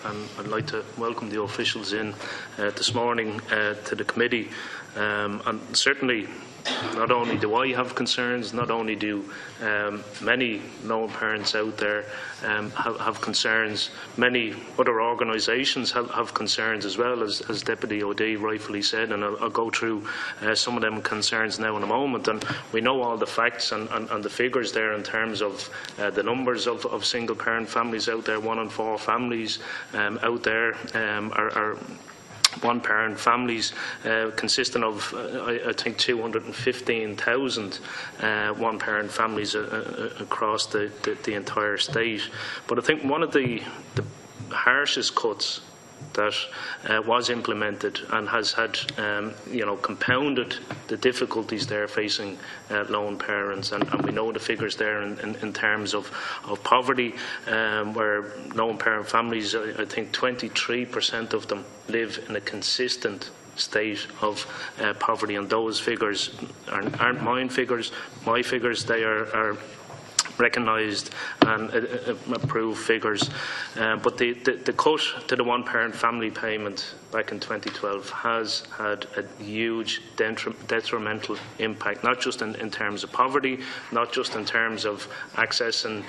and I'd like to welcome the officials in this morning to the committee. And certainly, not only do I have concerns, not only do many lone parents out there have concerns, many other organisations have concerns as well, as Deputy O'Dea rightfully said, and I'll go through some of them concerns now in a moment. And we know all the facts and the figures there in terms of the numbers of single parent families out there. 1 in 4 families out there are one-parent families, consisting of, I think, 215,000 one-parent families across the entire state. But I think one of the harshest cuts that was implemented and has had, compounded the difficulties there facing lone parents, and we know the figures there in terms of poverty, where lone parent families, I think 23% of them live in a consistent state of poverty, and those figures aren't my figures. They are recognised and approved figures. But the cut to the one-parent family payment back in 2012 has had a huge detrimental impact, not just in terms of poverty, not just in terms of access and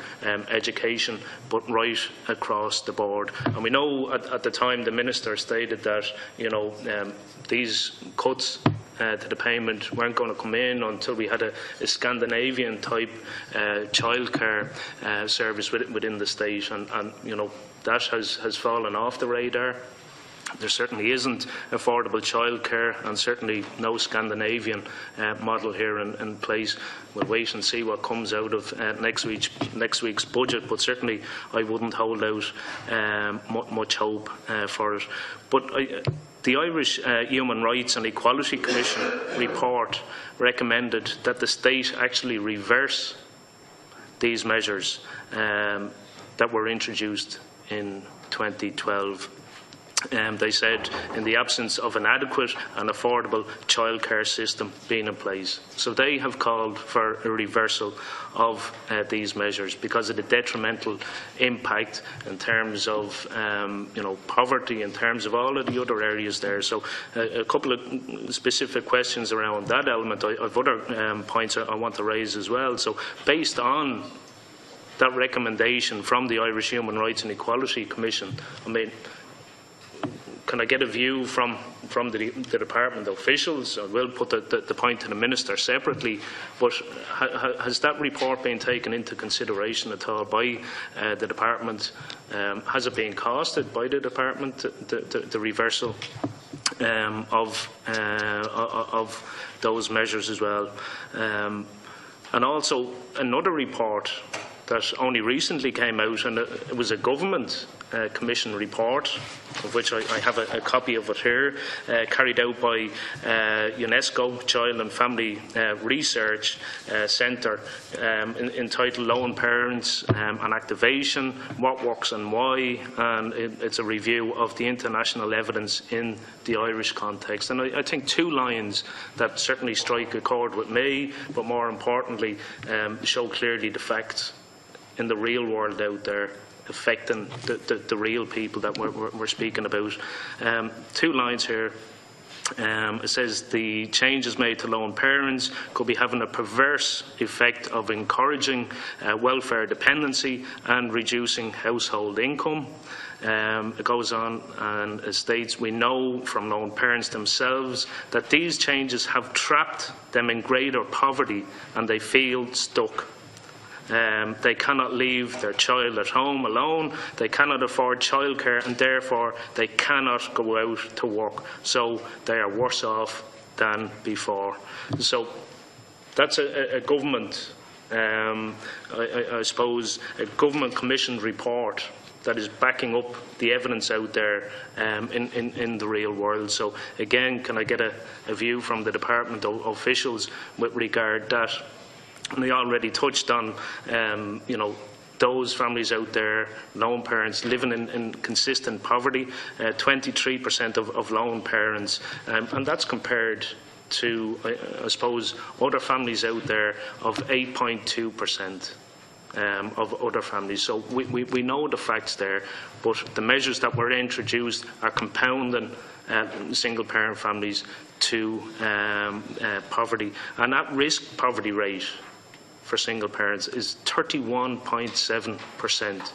education, but right across the board. And we know at the time the Minister stated that, these cuts to the payment weren't going to come in until we had a Scandinavian-type childcare service within the state, and that has fallen off the radar. There certainly isn't affordable childcare, and certainly no Scandinavian model here in place. We'll wait and see what comes out of next week's budget, but certainly I wouldn't hold out much hope for it. But the Irish Human Rights and Equality Commission report recommended that the state actually reverse these measures that were introduced in 2012. They said, in the absence of an adequate and affordable childcare system being in place. So they have called for a reversal of these measures because of the detrimental impact in terms of poverty, in terms of all of the other areas there. So a couple of specific questions around that element. I have other points I want to raise as well. So based on that recommendation from the Irish Human Rights and Equality Commission, can I get a view from the department officials? I will put the point to the Minister separately, but has that report been taken into consideration at all by the department? Has it been costed by the department, the reversal of those measures as well? And also another report that only recently came out, and it was a government commission report, of which I have a copy of it here, carried out by UNESCO Child and Family Research Centre, entitled Lone Parents and Activation, What Works and Why, and it's a review of the international evidence in the Irish context. And I think 2 lines that certainly strike a chord with me, but more importantly show clearly the facts in the real world out there affecting the real people that we're speaking about. 2 lines here. It says the changes made to lone parents could be having a perverse effect of encouraging welfare dependency and reducing household income. It goes on and it states, we know from lone parents themselves that these changes have trapped them in greater poverty and they feel stuck. They cannot leave their child at home alone, they cannot afford childcare, and therefore they cannot go out to work. So they are worse off than before. So that's a government, I suppose, a government commissioned report that is backing up the evidence out there in the real world. So again, can I get a view from the department officials with regard to that? And they already touched on, those families out there, lone parents living in consistent poverty, 23% of lone parents, and that's compared to, I suppose, other families out there of 8.2%. of other families. So we know the facts there, but the measures that were introduced are compounding single-parent families to poverty. And at-risk poverty rate for single parents is 31.7%.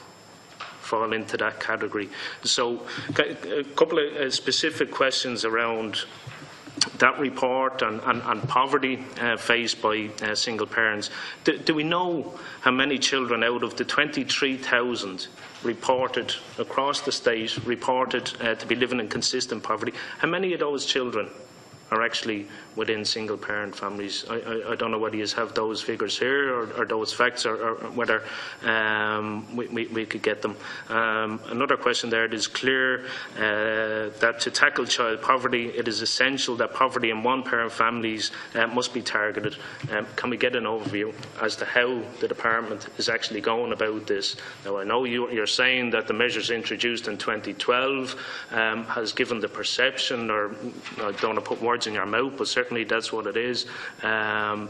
Fall into that category. So a couple of specific questions around that report and poverty faced by single parents. Do we know how many children out of the 23,000 reported across the state, reported to be living in consistent poverty, how many of those children are actually within single-parent families? I don't know whether you have those figures here or those facts, or whether we could get them. Another question there: it is clear that to tackle child poverty, it is essential that poverty in one-parent families must be targeted. Can we get an overview as to how the department is actually going about this? Now, I know you're saying that the measures introduced in 2012 has given the perception, or I don't want to put words in your mouth, but certainly that's what it is. But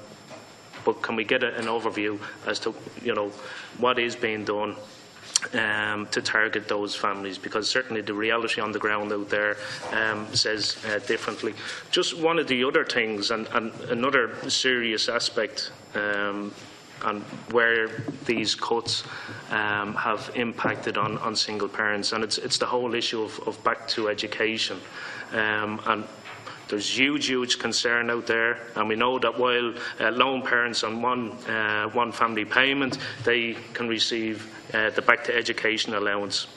can we get an overview as to what is being done to target those families? Because certainly the reality on the ground out there says differently. Just one of the other things, and another serious aspect, and where these cuts have impacted on single parents, and it's the whole issue of back to education. And there's huge concern out there, and we know that while lone parents on one family payment, they can receive the back to education allowance.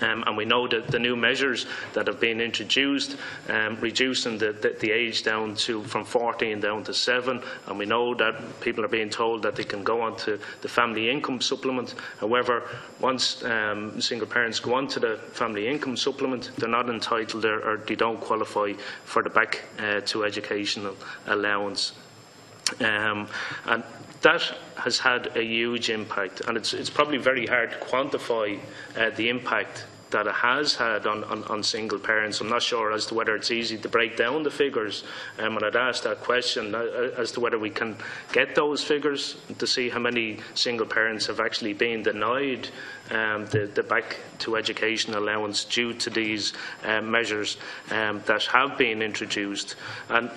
And we know that the new measures that have been introduced, reducing the age down from 14 down to 7, and we know that people are being told that they can go on to the family income supplement. However, once single parents go on to the family income supplement, they're not entitled, or they don't qualify for the back to educational allowance. And that has had a huge impact, and it's probably very hard to quantify the impact that it has had on single parents. I'm not sure as to whether it's easy to break down the figures, and I'd ask that question as to whether we can get those figures to see how many single parents have actually been denied the back to education allowance due to these measures that have been introduced. And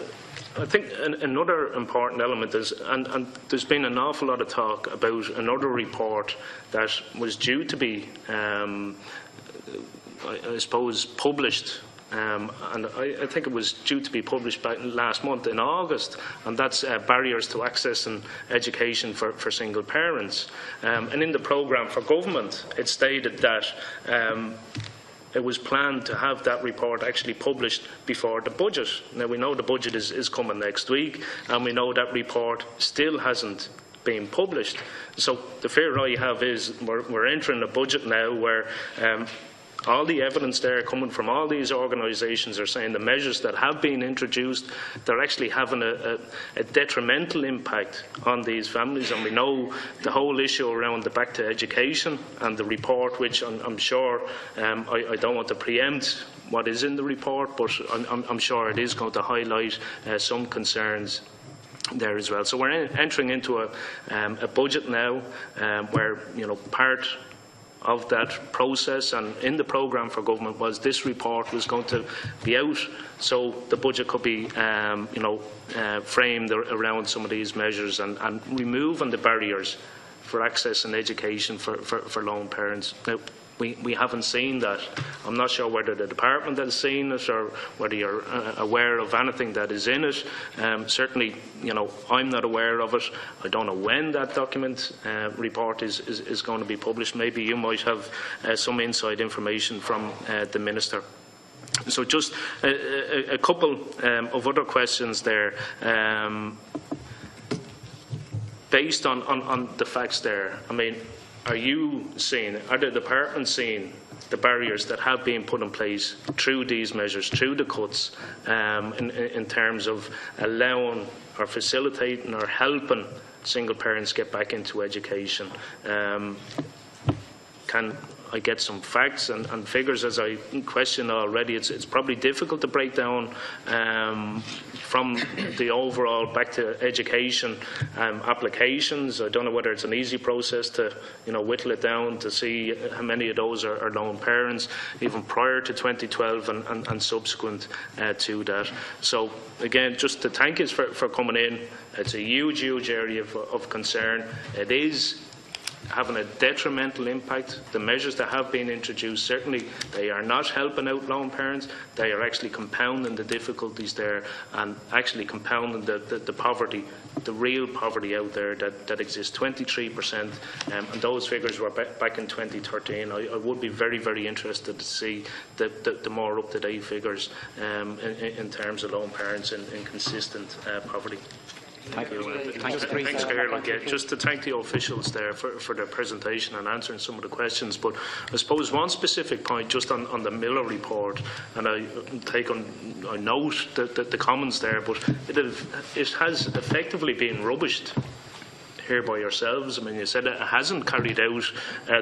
I think another important element is, and there's been an awful lot of talk about another report that was due to be, I suppose, published, and I think it was due to be published back last month in August, and that's barriers to access and education for single parents. And in the programme for government, it stated that it was planned to have that report actually published before the budget. Now, we know the budget is coming next week, and we know that report still hasn't been published. So the fear I have is we're entering a budget now where all the evidence there coming from all these organisations are saying the measures that have been introduced, they're actually having a detrimental impact on these families. And we know the whole issue around the back to education and the report, which I'm sure, I don't want to preempt what is in the report, but I'm sure it is going to highlight some concerns there as well. So we're entering into a budget now where, part of that process and in the programme for government was this report was going to be out, so the budget could be framed around some of these measures and removing the barriers for access and education for lone parents. Now, we haven't seen that. I'm not sure whether the department has seen it or whether you're aware of anything that is in it. Certainly, I'm not aware of it. I don't know when that document report is going to be published. Maybe you might have some inside information from the Minister. So just a couple of other questions there. Based on the facts there, I mean, are the department seeing the barriers that have been put in place through these measures, through the cuts, in terms of allowing or facilitating or helping single parents get back into education? I get some facts and figures, as I questioned already. It's probably difficult to break down from the overall back to education applications. I don't know whether it's an easy process to whittle it down to see how many of those are lone parents, even prior to 2012 and subsequent to that. So again, just to thank you for coming in. It's a huge area of concern. It is having a detrimental impact. The measures that have been introduced, certainly they are not helping out lone parents. They are actually compounding the difficulties there and actually compounding the poverty, the real poverty out there that exists, 23%, and those figures were back in 2013. I would be very interested to see the more up-to-date figures in terms of lone parents in consistent poverty. Thank you. Thanks, Carol. Just to thank the officials there for their presentation and answering some of the questions. But I suppose one specific point just on the Miller report, and I note the comments there, but it has effectively been rubbished here by yourselves. I mean, you said it hasn't carried out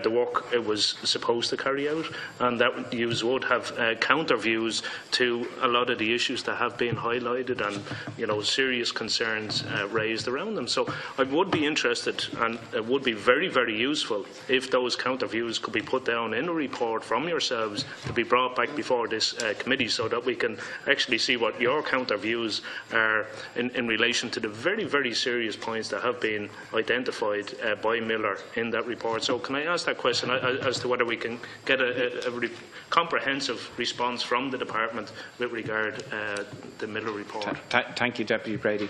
the work it was supposed to carry out, and that you would have counter views to a lot of the issues that have been highlighted and serious concerns raised around them. So I would be interested, and it would be very useful if those counter views could be put down in a report from yourselves to be brought back before this committee, so that we can actually see what your counter views are in relation to the very serious points that have been identified by Miller in that report. So can I ask that question as to whether we can get a comprehensive response from the department with regard to the Miller report? Thank you, Deputy Brady.